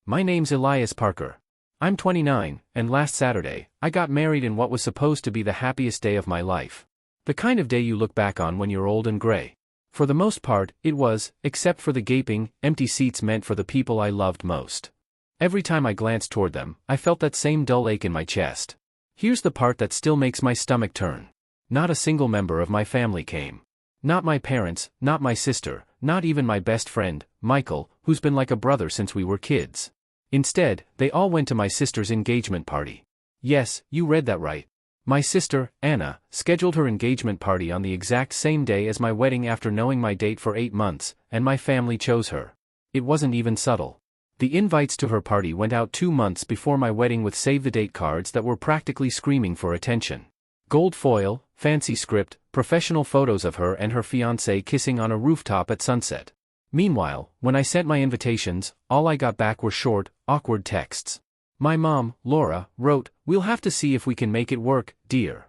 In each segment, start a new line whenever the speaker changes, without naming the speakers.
My name's Elias Parker. I'm 29, and last Saturday, I got married in what was supposed to be the happiest day of my life. The kind of day you look back on when you're old and gray. For the most part, it was, except for the gaping, empty seats meant for the people I loved most. Every time I glanced toward them, I felt that same dull ache in my chest. Here's the part that still makes my stomach turn. Not a single member of my family came. Not my parents, not my sister, not even my best friend, Michael, who's been like a brother since we were kids. Instead, they all went to my sister's engagement party. Yes, you read that right. My sister, Anna, scheduled her engagement party on the exact same day as my wedding after knowing my date for 8 months, and my family chose her. It wasn't even subtle. The invites to her party went out 2 months before my wedding with save-the-date cards that were practically screaming for attention. Gold foil, fancy script, professional photos of her and her fiancé kissing on a rooftop at sunset. Meanwhile, when I sent my invitations, all I got back were short, awkward texts. My mom, Laura, wrote, "We'll have to see if we can make it work, dear."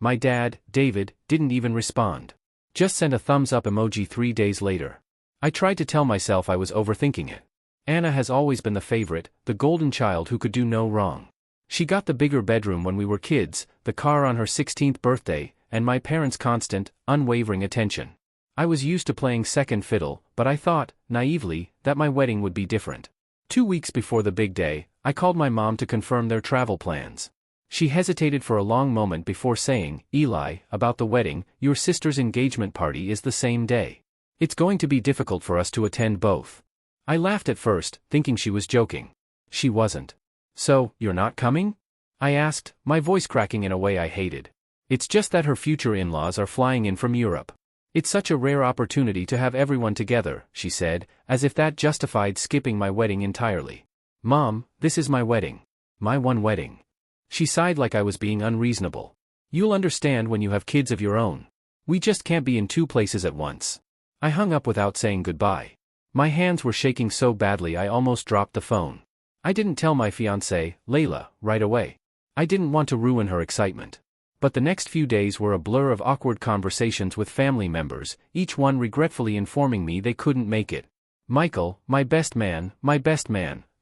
My dad, David, didn't even respond. Just sent a thumbs-up emoji 3 days later. I tried to tell myself I was overthinking it. Anna has always been the favorite, the golden child who could do no wrong. She got the bigger bedroom when we were kids, the car on her 16th birthday, and my parents' constant, unwavering attention. I was used to playing second fiddle, but I thought, naively, that my wedding would be different. 2 weeks before the big day, I called my mom to confirm their travel plans. She hesitated for a long moment before saying, "Eli, about the wedding, your sister's engagement party is the same day. It's going to be difficult for us to attend both." I laughed at first, thinking she was joking. She wasn't. "So, you're not coming?" I asked, my voice cracking in a way I hated. "It's just that her future in-laws are flying in from Europe. It's such a rare opportunity to have everyone together," she said, as if that justified skipping my wedding entirely. "Mom, this is my wedding. My one wedding." She sighed like I was being unreasonable. "You'll understand when you have kids of your own. We just can't be in 2 places at once." I hung up without saying goodbye. My hands were shaking so badly I almost dropped the phone. I didn't tell my fiancée, Layla, right away. I didn't want to ruin her excitement. But the next few days were a blur of awkward conversations with family members, each one regretfully informing me they couldn't make it. Michael, my best man,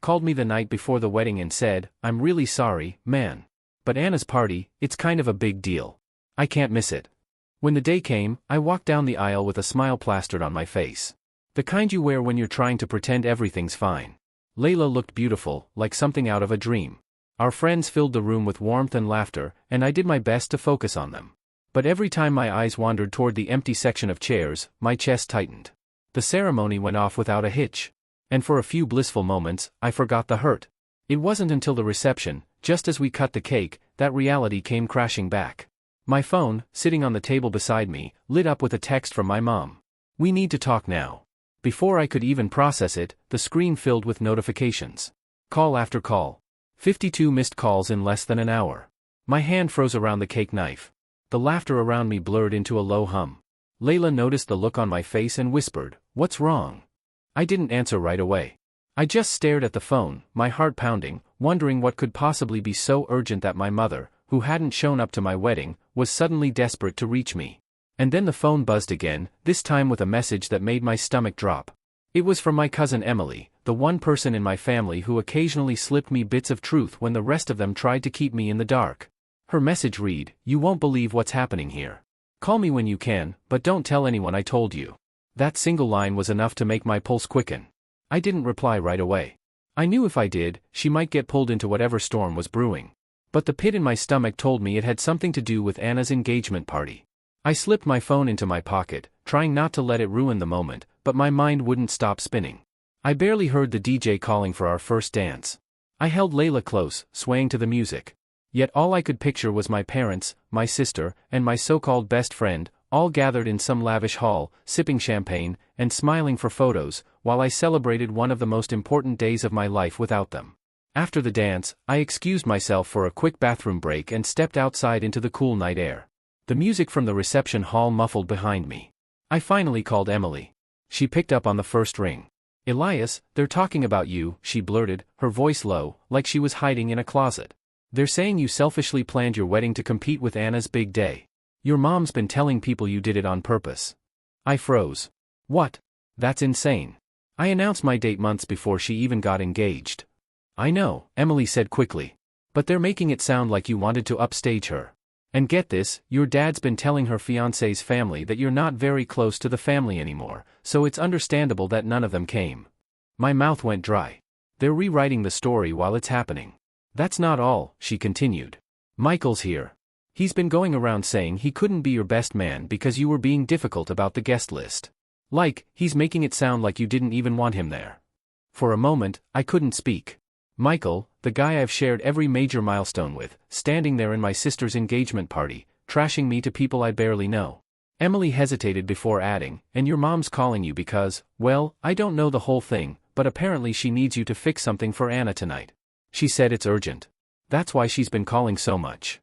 called me the night before the wedding and said, "I'm really sorry, man. But Anna's party, it's kind of a big deal. I can't miss it." When the day came, I walked down the aisle with a smile plastered on my face. The kind you wear when you're trying to pretend everything's fine. Layla looked beautiful, like something out of a dream. Our friends filled the room with warmth and laughter, and I did my best to focus on them. But every time my eyes wandered toward the empty section of chairs, my chest tightened. The ceremony went off without a hitch. And for a few blissful moments, I forgot the hurt. It wasn't until the reception, just as we cut the cake, that reality came crashing back. My phone, sitting on the table beside me, lit up with a text from my mom. "We need to talk now." Before I could even process it, the screen filled with notifications. Call after call. 52 missed calls in less than an hour. My hand froze around the cake knife. The laughter around me blurred into a low hum. Layla noticed the look on my face and whispered, "What's wrong?" I didn't answer right away. I just stared at the phone, my heart pounding, wondering what could possibly be so urgent that my mother, who hadn't shown up to my wedding, was suddenly desperate to reach me. And then the phone buzzed again, this time with a message that made my stomach drop. It was from my cousin Emily, the one person in my family who occasionally slipped me bits of truth when the rest of them tried to keep me in the dark. Her message read, "You won't believe what's happening here. Call me when you can, but don't tell anyone I told you." That single line was enough to make my pulse quicken. I didn't reply right away. I knew if I did, she might get pulled into whatever storm was brewing. But the pit in my stomach told me it had something to do with Anna's engagement party. I slipped my phone into my pocket, trying not to let it ruin the moment, but my mind wouldn't stop spinning. I barely heard the DJ calling for our first dance. I held Layla close, swaying to the music. Yet all I could picture was my parents, my sister, and my so-called best friend, all gathered in some lavish hall, sipping champagne, and smiling for photos, while I celebrated one of the most important days of my life without them. After the dance, I excused myself for a quick bathroom break and stepped outside into the cool night air. The music from the reception hall muffled behind me. I finally called Emily. She picked up on the first ring. "Elias, they're talking about you," she blurted, her voice low, like she was hiding in a closet. "They're saying you selfishly planned your wedding to compete with Anna's big day. Your mom's been telling people you did it on purpose." I froze. "What? That's insane. I announced my date months before she even got engaged. I know, Emily said quickly. But they're making it sound like you wanted to upstage her. And get this, your dad's been telling her fiancé's family that you're not very close to the family anymore, so it's understandable that none of them came. My mouth went dry. They're rewriting the story while it's happening. That's not all, she continued. Michael's here. He's been going around saying he couldn't be your best man because you were being difficult about the guest list. Like, he's making it sound like you didn't even want him there. For a moment, I couldn't speak. Michael, the guy I've shared every major milestone with, standing there in my sister's engagement party, trashing me to people I barely know. Emily hesitated before adding, and your mom's calling you because, well, I don't know the whole thing, but apparently she needs you to fix something for Anna tonight. She said it's urgent. That's why she's been calling so much.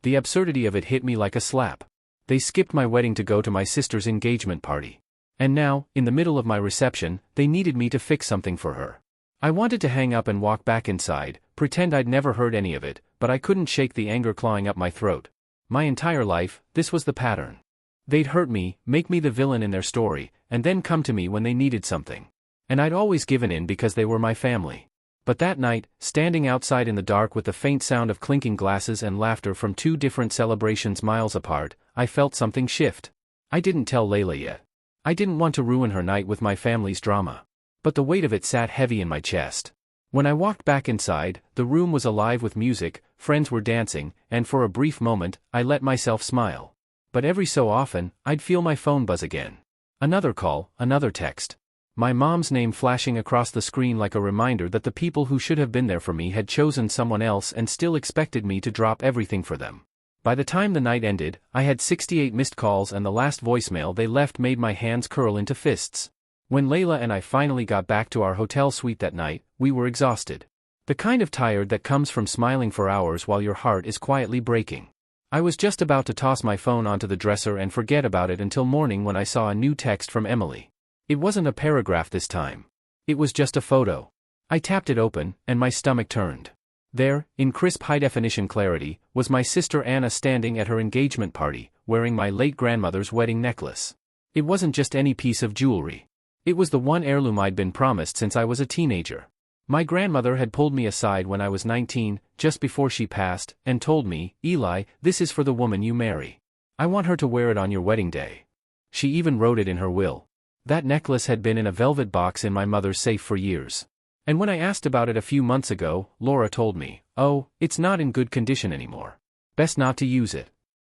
The absurdity of it hit me like a slap. They skipped my wedding to go to my sister's engagement party. And now, in the middle of my reception, they needed me to fix something for her. I wanted to hang up and walk back inside, pretend I'd never heard any of it, but I couldn't shake the anger clawing up my throat. My entire life, this was the pattern. They'd hurt me, make me the villain in their story, and then come to me when they needed something. And I'd always given in because they were my family. But that night, standing outside in the dark with the faint sound of clinking glasses and laughter from two different celebrations miles apart, I felt something shift. I didn't tell Layla yet. I didn't want to ruin her night with my family's drama. But the weight of it sat heavy in my chest. When I walked back inside, the room was alive with music, friends were dancing, and for a brief moment, I let myself smile. But every so often, I'd feel my phone buzz again. Another call, another text. My mom's name flashing across the screen like a reminder that the people who should have been there for me had chosen someone else and still expected me to drop everything for them. By the time the night ended, I had 68 missed calls and the last voicemail they left made my hands curl into fists. When Layla and I finally got back to our hotel suite that night, we were exhausted. The kind of tired that comes from smiling for hours while your heart is quietly breaking. I was just about to toss my phone onto the dresser and forget about it until morning when I saw a new text from Emily. It wasn't a paragraph this time. It was just a photo. I tapped it open, and my stomach turned. There, in crisp high-definition clarity, was my sister Anna standing at her engagement party, wearing my late grandmother's wedding necklace. It wasn't just any piece of jewelry. It was the one heirloom I'd been promised since I was a teenager. My grandmother had pulled me aside when I was 19, just before she passed, and told me, "Eli, this is for the woman you marry. I want her to wear it on your wedding day." She even wrote it in her will. That necklace had been in a velvet box in my mother's safe for years. And when I asked about it a few months ago, Laura told me, "Oh, it's not in good condition anymore. Best not to use it."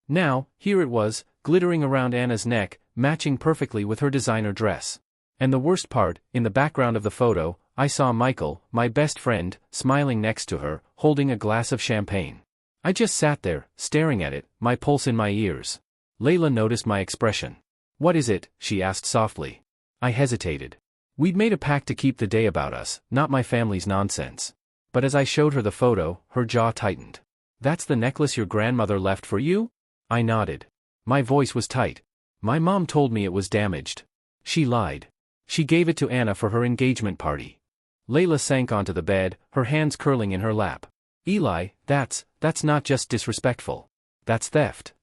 Now, here it was, glittering around Anna's neck, matching perfectly with her designer dress. And the worst part, in the background of the photo, I saw Michael, my best friend, smiling next to her, holding a glass of champagne. I just sat there, staring at it, my pulse in my ears. Layla noticed my expression. "What is it?" she asked softly. I hesitated. We'd made a pact to keep the day about us, not my family's nonsense. But as I showed her the photo, her jaw tightened. "That's the necklace your grandmother left for you?" I nodded. My voice was tight. "My mom told me it was damaged. She lied. She gave it to Anna for her engagement party." Layla sank onto the bed, her hands curling in her lap. "Eli, that's not just disrespectful. That's theft."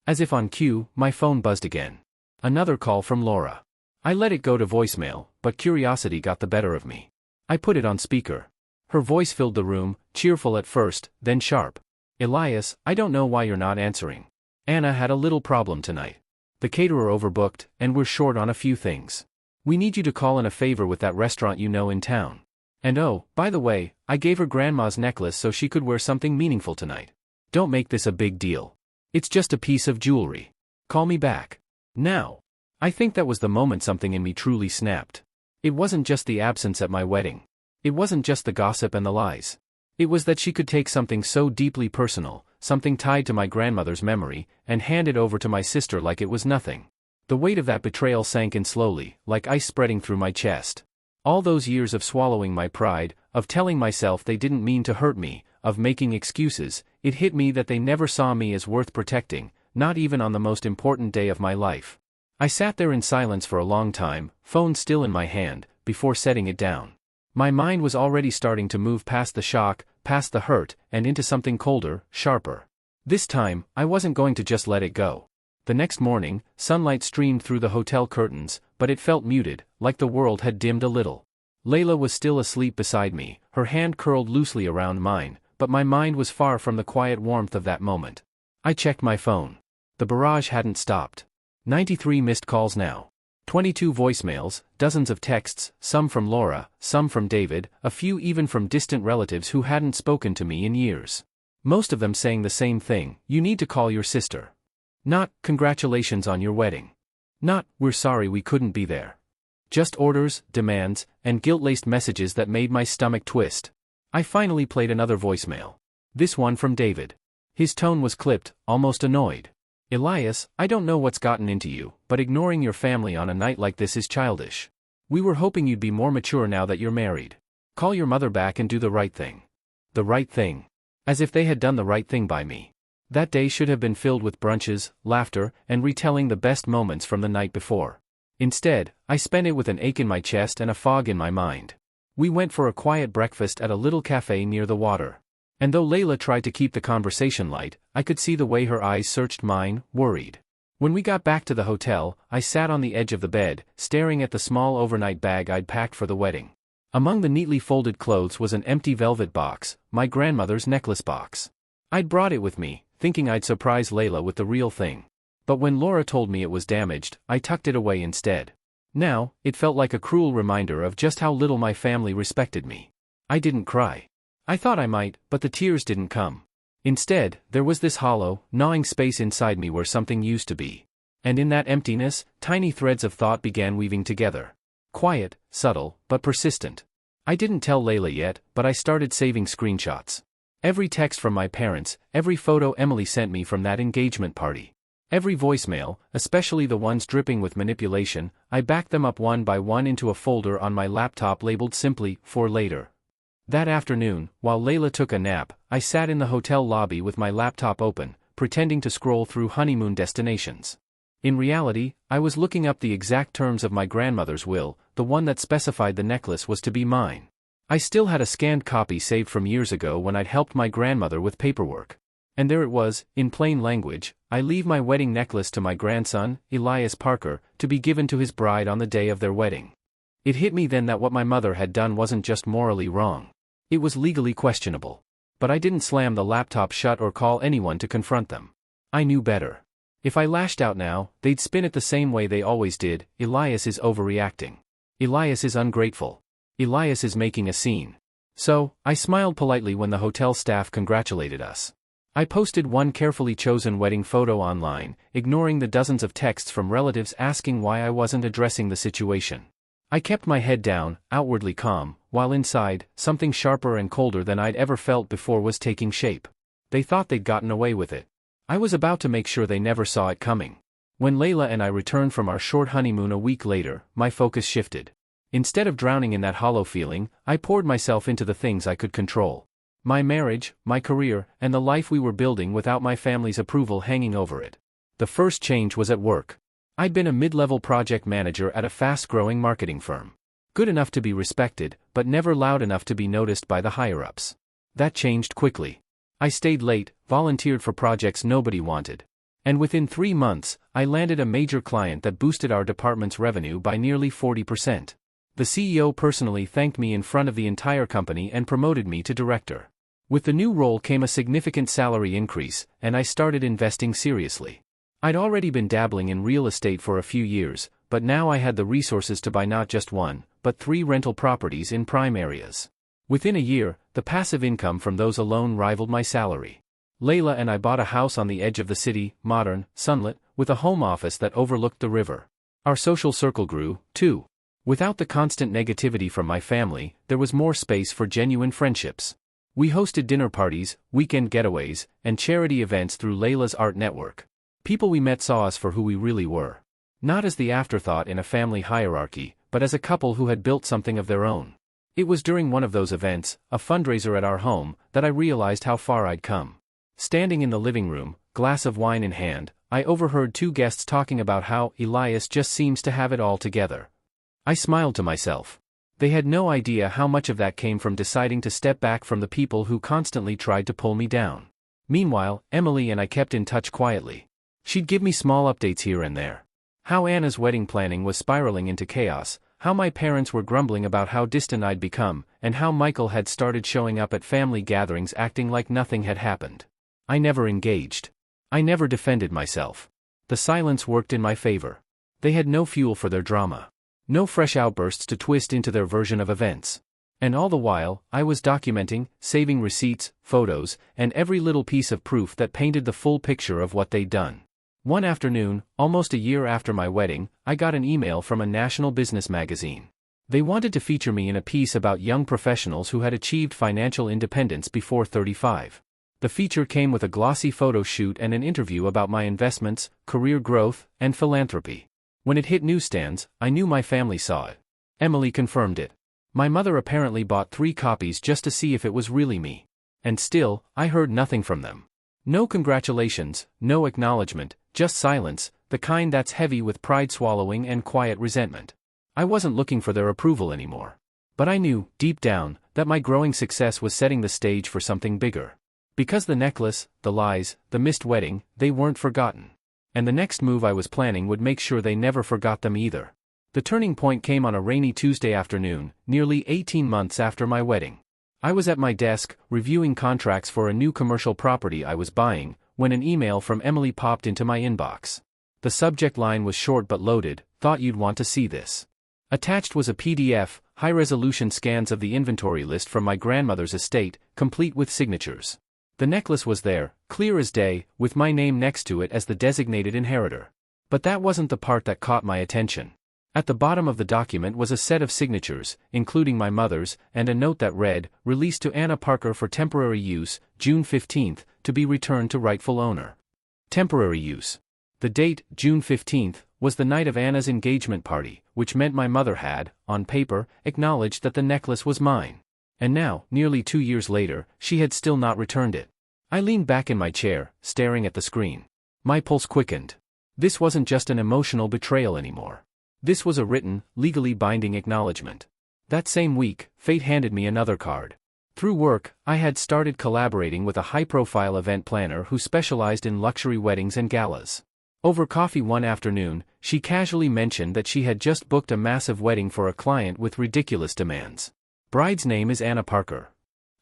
As if on cue, my phone buzzed again. Another call from Laura. I let it go to voicemail, but curiosity got the better of me. I put it on speaker. Her voice filled the room, cheerful at first, then sharp. "Elias, I don't know why you're not answering. Anna had a little problem tonight. The caterer overbooked, and we're short on a few things. We need you to call in a favor with that restaurant you know in town. And oh, by the way, I gave her grandma's necklace so she could wear something meaningful tonight. Don't make this a big deal. It's just a piece of jewelry. Call me back. Now." I think that was the moment something in me truly snapped. It wasn't just the absence at my wedding. It wasn't just the gossip and the lies. It was that she could take something so deeply personal, something tied to my grandmother's memory, and hand it over to my sister like it was nothing. The weight of that betrayal sank in slowly, like ice spreading through my chest. All those years of swallowing my pride, of telling myself they didn't mean to hurt me, of making excuses, it hit me that they never saw me as worth protecting, not even on the most important day of my life. I sat there in silence for a long time, phone still in my hand, before setting it down. My mind was already starting to move past the shock, past the hurt, and into something colder, sharper. This time, I wasn't going to just let it go. The next morning, sunlight streamed through the hotel curtains, but it felt muted, like the world had dimmed a little. Layla was still asleep beside me, her hand curled loosely around mine, but my mind was far from the quiet warmth of that moment. I checked my phone. The barrage hadn't stopped. 93 missed calls now. 22 voicemails, dozens of texts, some from Laura, some from David, a few even from distant relatives who hadn't spoken to me in years. Most of them saying the same thing: you need to call your sister. Not, congratulations on your wedding. Not, we're sorry we couldn't be there. Just orders, demands, and guilt-laced messages that made my stomach twist. I finally played another voicemail. This one from David. His tone was clipped, almost annoyed. Elias, I don't know what's gotten into you, but ignoring your family on a night like this is childish. We were hoping you'd be more mature now that you're married. Call your mother back and do the right thing. The right thing. As if they had done the right thing by me. That day should have been filled with brunches, laughter, and retelling the best moments from the night before. Instead, I spent it with an ache in my chest and a fog in my mind. We went for a quiet breakfast at a little cafe near the water. And though Layla tried to keep the conversation light, I could see the way her eyes searched mine, worried. When we got back to the hotel, I sat on the edge of the bed, staring at the small overnight bag I'd packed for the wedding. Among the neatly folded clothes was an empty velvet box, my grandmother's necklace box. I'd brought it with me, thinking I'd surprise Layla with the real thing. But when Laura told me it was damaged, I tucked it away instead. Now, it felt like a cruel reminder of just how little my family respected me. I didn't cry. I thought I might, but the tears didn't come. Instead, there was this hollow, gnawing space inside me where something used to be. And in that emptiness, tiny threads of thought began weaving together. Quiet, subtle, but persistent. I didn't tell Layla yet, but I started saving screenshots. Every text from my parents, every photo Emily sent me from that engagement party. Every voicemail, especially the ones dripping with manipulation, I backed them up one by one into a folder on my laptop labeled simply, "For later." That afternoon, while Layla took a nap, I sat in the hotel lobby with my laptop open, pretending to scroll through honeymoon destinations. In reality, I was looking up the exact terms of my grandmother's will, the one that specified the necklace was to be mine. I still had a scanned copy saved from years ago when I'd helped my grandmother with paperwork. And there it was, in plain language: I leave my wedding necklace to my grandson, Elias Parker, to be given to his bride on the day of their wedding. It hit me then that what my mother had done wasn't just morally wrong. It was legally questionable. But I didn't slam the laptop shut or call anyone to confront them. I knew better. If I lashed out now, they'd spin it the same way they always did: Elias is overreacting. Elias is ungrateful. Elias is making a scene. So, I smiled politely when the hotel staff congratulated us. I posted one carefully chosen wedding photo online, ignoring the dozens of texts from relatives asking why I wasn't addressing the situation. I kept my head down, outwardly calm, while inside, something sharper and colder than I'd ever felt before was taking shape. They thought they'd gotten away with it. I was about to make sure they never saw it coming. When Layla and I returned from our short honeymoon a week later, my focus shifted. Instead of drowning in that hollow feeling, I poured myself into the things I could control. My marriage, my career, and the life we were building without my family's approval hanging over it. The first change was at work. I'd been a mid-level project manager at a fast-growing marketing firm. Good enough to be respected, but never loud enough to be noticed by the higher-ups. That changed quickly. I stayed late, volunteered for projects nobody wanted. And within 3 months, I landed a major client that boosted our department's revenue by nearly 40%. The CEO personally thanked me in front of the entire company and promoted me to director. With the new role came a significant salary increase, and I started investing seriously. I'd already been dabbling in real estate for a few years, but now I had the resources to buy not just one, but 3 rental properties in prime areas. Within a year, the passive income from those alone rivaled my salary. Layla and I bought a house on the edge of the city, modern, sunlit, with a home office that overlooked the river. Our social circle grew, too. Without the constant negativity from my family, there was more space for genuine friendships. We hosted dinner parties, weekend getaways, and charity events through Layla's art network. People we met saw us for who we really were. Not as the afterthought in a family hierarchy, but as a couple who had built something of their own. It was during one of those events, a fundraiser at our home, that I realized how far I'd come. Standing in the living room, glass of wine in hand, I overheard 2 guests talking about how Elias just seems to have it all together. I smiled to myself. They had no idea how much of that came from deciding to step back from the people who constantly tried to pull me down. Meanwhile, Emily and I kept in touch quietly. She'd give me small updates here and there. How Anna's wedding planning was spiraling into chaos, How my parents were grumbling about how distant I'd become, and how Michael had started showing up at family gatherings acting like nothing had happened. I never engaged. I never defended myself. The silence worked in my favor. They had no fuel for their drama. No fresh outbursts to twist into their version of events. And all the while, I was documenting, saving receipts, photos, and every little piece of proof that painted the full picture of what they'd done. One afternoon, almost a year after my wedding, I got an email from a national business magazine. They wanted to feature me in a piece about young professionals who had achieved financial independence before 35. The feature came with a glossy photo shoot and an interview about my investments, career growth, and philanthropy. When it hit newsstands, I knew my family saw it. Emily confirmed it. My mother apparently bought 3 copies just to see if it was really me. And still, I heard nothing from them. No congratulations, no acknowledgement, just silence, the kind that's heavy with pride swallowing and quiet resentment. I wasn't looking for their approval anymore. But I knew, deep down, that my growing success was setting the stage for something bigger. Because the necklace, the lies, the missed wedding, they weren't forgotten. And the next move I was planning would make sure they never forgot them either. The turning point came on a rainy Tuesday afternoon, nearly 18 months after my wedding. I was at my desk, reviewing contracts for a new commercial property I was buying, when an email from Emily popped into my inbox. The subject line was short but loaded, "Thought you'd want to see this." Attached was a PDF, high-resolution scans of the inventory list from my grandmother's estate, complete with signatures. The necklace was there, clear as day, with my name next to it as the designated inheritor. But that wasn't the part that caught my attention. At the bottom of the document was a set of signatures, including my mother's, and a note that read, "Released to Anna Parker for temporary use, June 15th, to be returned to rightful owner." Temporary use. The date, June 15th, was the night of Anna's engagement party, which meant my mother had, on paper, acknowledged that the necklace was mine. And now, nearly 2 years later, she had still not returned it. I leaned back in my chair, staring at the screen. My pulse quickened. This wasn't just an emotional betrayal anymore. This was a written, legally binding acknowledgement. That same week, fate handed me another card. Through work, I had started collaborating with a high-profile event planner who specialized in luxury weddings and galas. Over coffee one afternoon, she casually mentioned that she had just booked a massive wedding for a client with ridiculous demands. Bride's name is Anna Parker.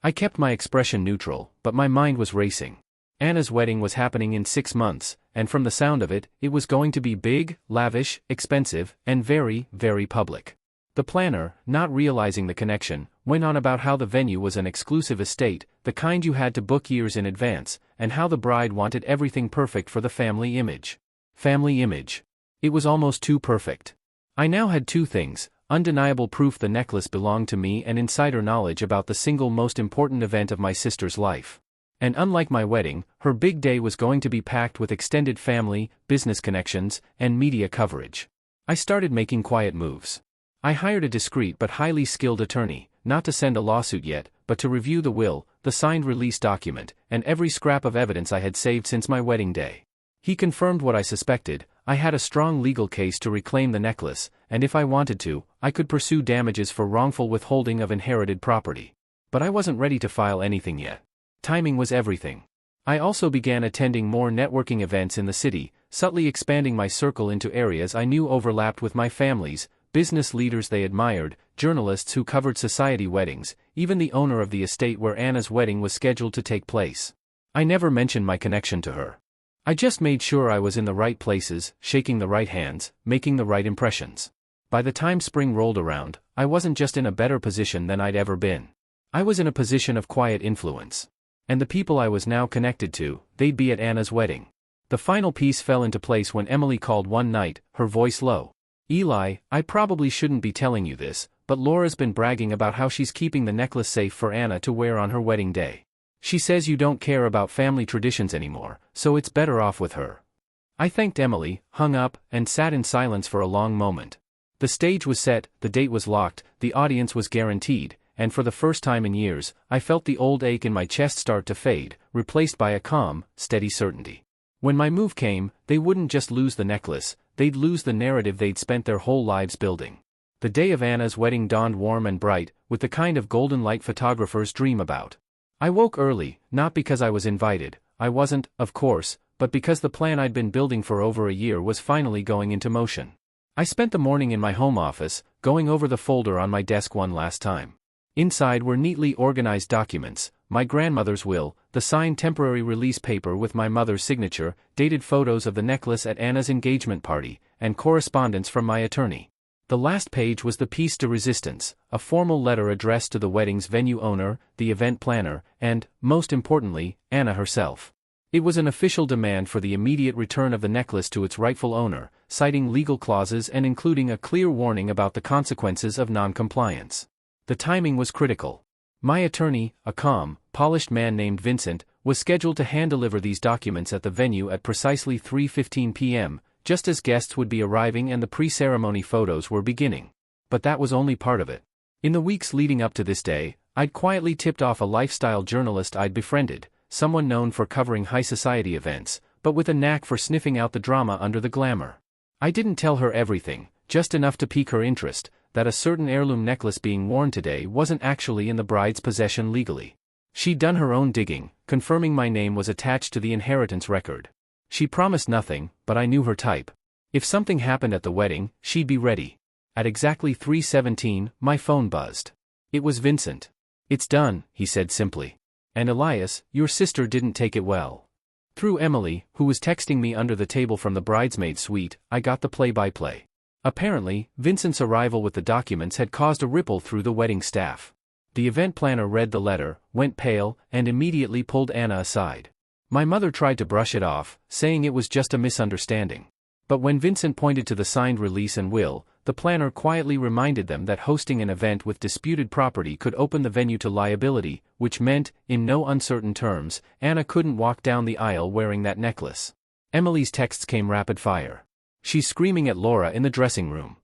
I kept my expression neutral, but my mind was racing. Anna's wedding was happening in 6 months, and from the sound of it, it was going to be big, lavish, expensive, and very, very public. The planner, not realizing the connection, went on about how the venue was an exclusive estate, the kind you had to book years in advance, and how the bride wanted everything perfect for the family image. Family image. It was almost too perfect. I now had 2 things: undeniable proof the necklace belonged to me and insider knowledge about the single most important event of my sister's life. And unlike my wedding, her big day was going to be packed with extended family, business connections, and media coverage. I started making quiet moves. I hired a discreet but highly skilled attorney, not to send a lawsuit yet, but to review the will, the signed release document, and every scrap of evidence I had saved since my wedding day. He confirmed what I suspected: I had a strong legal case to reclaim the necklace, and if I wanted to, I could pursue damages for wrongful withholding of inherited property. But I wasn't ready to file anything yet. Timing was everything. I also began attending more networking events in the city, subtly expanding my circle into areas I knew overlapped with my family's, business leaders they admired, journalists who covered society weddings, even the owner of the estate where Anna's wedding was scheduled to take place. I never mentioned my connection to her. I just made sure I was in the right places, shaking the right hands, making the right impressions. By the time spring rolled around, I wasn't just in a better position than I'd ever been. I was in a position of quiet influence. And the people I was now connected to, they'd be at Anna's wedding. The final piece fell into place when Emily called one night, her voice low. "Eli, I probably shouldn't be telling you this, but Laura's been bragging about how she's keeping the necklace safe for Anna to wear on her wedding day. She says you don't care about family traditions anymore, so it's better off with her." I thanked Emily, hung up, and sat in silence for a long moment. The stage was set, the date was locked, the audience was guaranteed, and for the first time in years, I felt the old ache in my chest start to fade, replaced by a calm, steady certainty. When my move came, they wouldn't just lose the necklace, they'd lose the narrative they'd spent their whole lives building. The day of Anna's wedding dawned warm and bright, with the kind of golden light photographers dream about. I woke early, not because I was invited, I wasn't, of course, but because the plan I'd been building for over a year was finally going into motion. I spent the morning in my home office, going over the folder on my desk one last time. Inside were neatly organized documents: my grandmother's will, the signed temporary release paper with my mother's signature, dated photos of the necklace at Anna's engagement party, and correspondence from my attorney. The last page was the piece de resistance, a formal letter addressed to the wedding's venue owner, the event planner, and, most importantly, Anna herself. It was an official demand for the immediate return of the necklace to its rightful owner, citing legal clauses and including a clear warning about the consequences of non-compliance. The timing was critical. My attorney, a calm, polished man named Vincent, was scheduled to hand-deliver these documents at the venue at precisely 3:15 p.m., just as guests would be arriving and the pre-ceremony photos were beginning. But that was only part of it. In the weeks leading up to this day, I'd quietly tipped off a lifestyle journalist I'd befriended, someone known for covering high society events, but with a knack for sniffing out the drama under the glamour. I didn't tell her everything, just enough to pique her interest, that a certain heirloom necklace being worn today wasn't actually in the bride's possession legally. She'd done her own digging, confirming my name was attached to the inheritance record. She promised nothing, but I knew her type. If something happened at the wedding, she'd be ready. At exactly 3:17, my phone buzzed. It was Vincent. "It's done," he said simply. "And Elias, your sister didn't take it well." Through Emily, who was texting me under the table from the bridesmaid suite, I got the play-by-play. Apparently, Vincent's arrival with the documents had caused a ripple through the wedding staff. The event planner read the letter, went pale, and immediately pulled Anna aside. My mother tried to brush it off, saying it was just a misunderstanding. But when Vincent pointed to the signed release and will, the planner quietly reminded them that hosting an event with disputed property could open the venue to liability, which meant, in no uncertain terms, Anna couldn't walk down the aisle wearing that necklace. Emily's texts came rapid fire. She's screaming at Laura in the dressing room.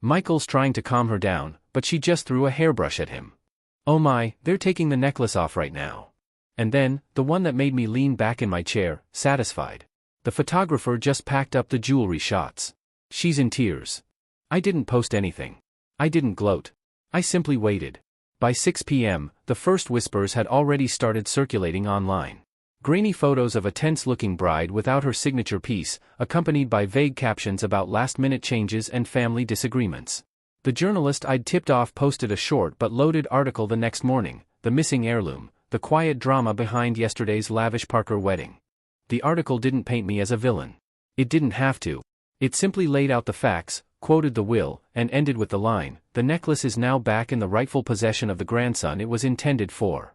Michael's trying to calm her down, but she just threw a hairbrush at him. Oh my, they're taking the necklace off right now. And then, the one that made me lean back in my chair, satisfied. The photographer just packed up the jewelry shots. She's in tears. I didn't post anything. I didn't gloat. I simply waited. By 6 p.m., the first whispers had already started circulating online. Grainy photos of a tense-looking bride without her signature piece, accompanied by vague captions about last-minute changes and family disagreements. The journalist I'd tipped off posted a short but loaded article the next morning: "The missing heirloom, the quiet drama behind yesterday's lavish Parker wedding." The article didn't paint me as a villain. It didn't have to. It simply laid out the facts, quoted the will, and ended with the line, "The necklace is now back in the rightful possession of the grandson it was intended for."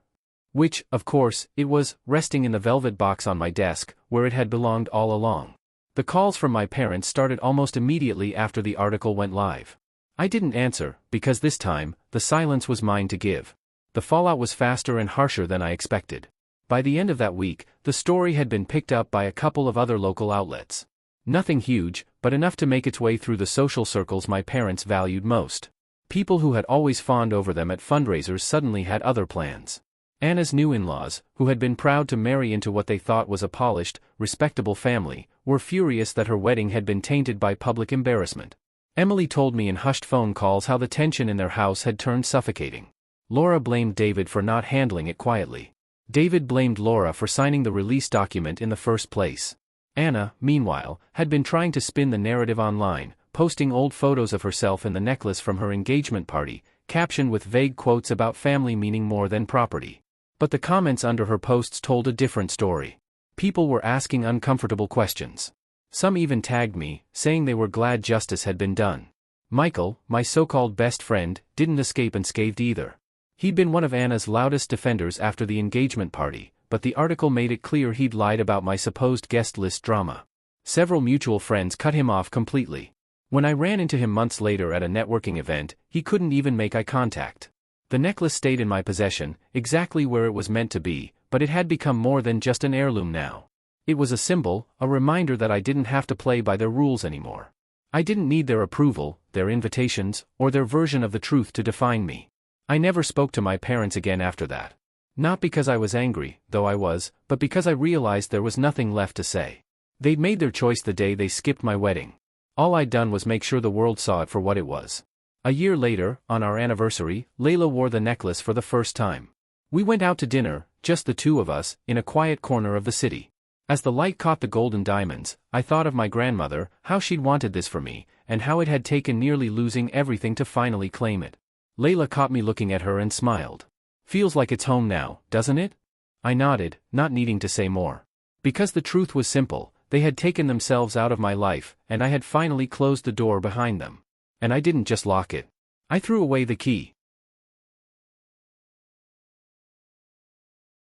Which, of course, it was, resting in the velvet box on my desk, where it had belonged all along. The calls from my parents started almost immediately after the article went live. I didn't answer, because this time, the silence was mine to give. The fallout was faster and harsher than I expected. By the end of that week, the story had been picked up by a couple of other local outlets. Nothing huge, but enough to make its way through the social circles my parents valued most. People who had always fawned over them at fundraisers suddenly had other plans. Anna's new in-laws, who had been proud to marry into what they thought was a polished, respectable family, were furious that her wedding had been tainted by public embarrassment. Emily told me in hushed phone calls how the tension in their house had turned suffocating. Laura blamed David for not handling it quietly. David blamed Laura for signing the release document in the first place. Anna, meanwhile, had been trying to spin the narrative online, posting old photos of herself in the necklace from her engagement party, captioned with vague quotes about family meaning more than property. But the comments under her posts told a different story. People were asking uncomfortable questions. Some even tagged me, saying they were glad justice had been done. Michael, my so-called best friend, didn't escape unscathed either. He'd been one of Anna's loudest defenders after the engagement party, but the article made it clear he'd lied about my supposed guest list drama. Several mutual friends cut him off completely. When I ran into him months later at a networking event, he couldn't even make eye contact. The necklace stayed in my possession, exactly where it was meant to be, but it had become more than just an heirloom now. It was a symbol, a reminder that I didn't have to play by their rules anymore. I didn't need their approval, their invitations, or their version of the truth to define me. I never spoke to my parents again after that. Not because I was angry, though I was, but because I realized there was nothing left to say. They'd made their choice the day they skipped my wedding. All I'd done was make sure the world saw it for what it was. A year later, on our anniversary, Layla wore the necklace for the first time. We went out to dinner, just the two of us, in a quiet corner of the city. As the light caught the golden diamonds, I thought of my grandmother, how she'd wanted this for me, and how it had taken nearly losing everything to finally claim it. Layla caught me looking at her and smiled. Feels like it's home now, doesn't it? I nodded, not needing to say more. Because the truth was simple, they had taken themselves out of my life, and I had finally closed the door behind them. And I didn't just lock it. I threw away the key.